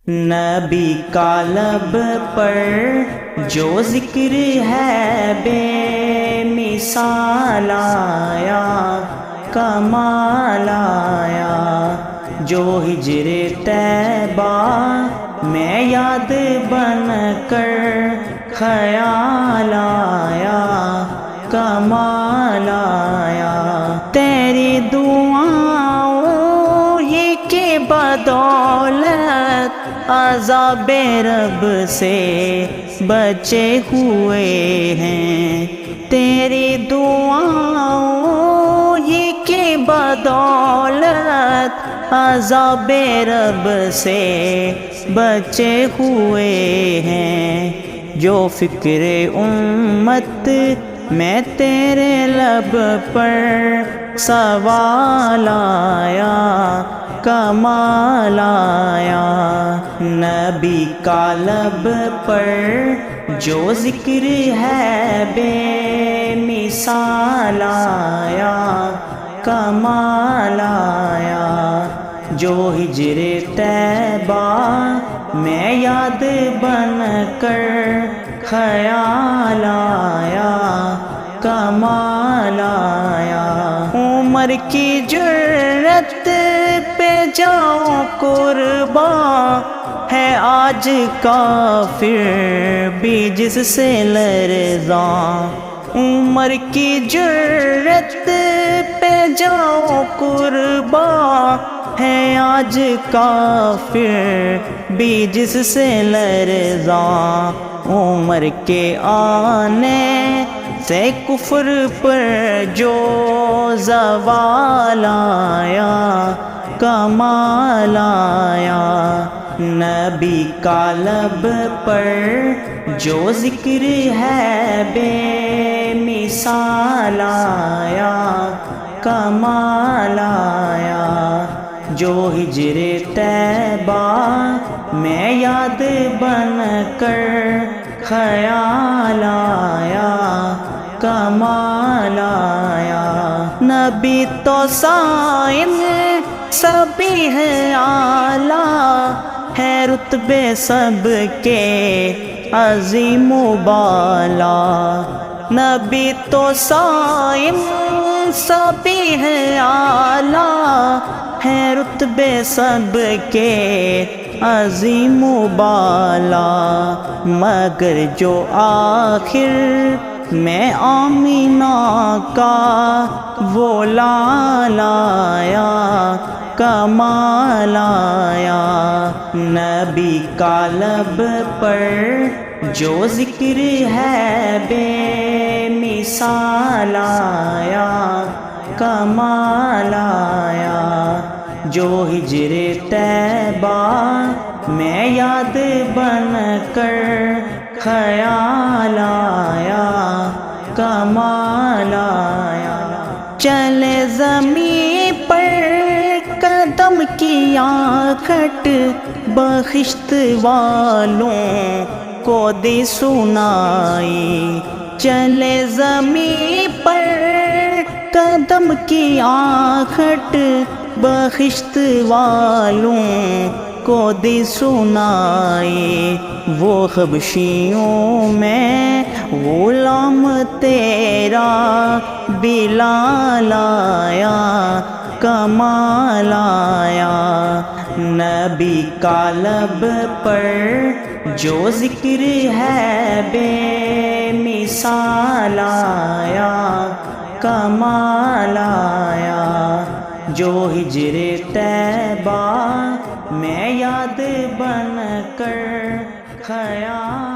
نبی کا لب پر جو ذکر ہے بے مثال آیا، کمال آیا، جو ہجر طیبہ میں یاد بن کر خیال آیا، کمال آیا، تیری دعاؤں ہی کی بدولت عذاب رب سے بچے ہوئے ہیں، تیری دعاؤں ہی کی بدولت عذاب رب سے بچے ہوئے ہیں، جو فکر امت میں تیرے لب پر سوال آیا، کمال آیا، نبی کا لب پر جو ذکر ہے بے مثال آیا، کمال آیا، جو ہجر طیبہ میں یاد بن کر خیال آیا، کمال آیا، عمر کی جرت پہ جاؤں قرباں ہے آج کافر بھی جس سے لرزاں، عمر کی جرت پہ جاؤں قرباں ہے آج کافر بھی جس سے لرزاں، عمر کے آنے سے کفر پر جو زوال آیا، کمال آیا، نبی کا لب پر جو ذکر ہے بے مثال آیا، کمال آیا، جو ہجر طیبہ میں یاد بن کر خیال آیا، کمال آیا، نبی تو سائن سبھی ہے اعلیٰ ہے رتبے سب کے عظیم و بالا، نبی تو سائن سبھی ہے اعلیٰ ہے رتبے سب کے عظیم و بالا، مگر جو آخر میں آمینہ کا وہ لال آیا، کمال آیا، نبی کا لب پر جو ذکر ہے بے مثال آیا، کمال آیا، جو ہجر طیبہ میں یاد بن کر خیال آیا، کمال آیا، چلے زمین پر قدم کی آکٹ بخشت والوں کو دی سنائی، چلے زمین پر قدم کی آکٹ بخشت والوں کو دی سنائی، وہ حبشیوں میں غلام تیرا بلال آیا، کمال آیا، نبی کا لب پر جو ذکر ہے بے مثال آیا، کمال آیا، جو ہجر طیبہ میں یاد بن کر خیال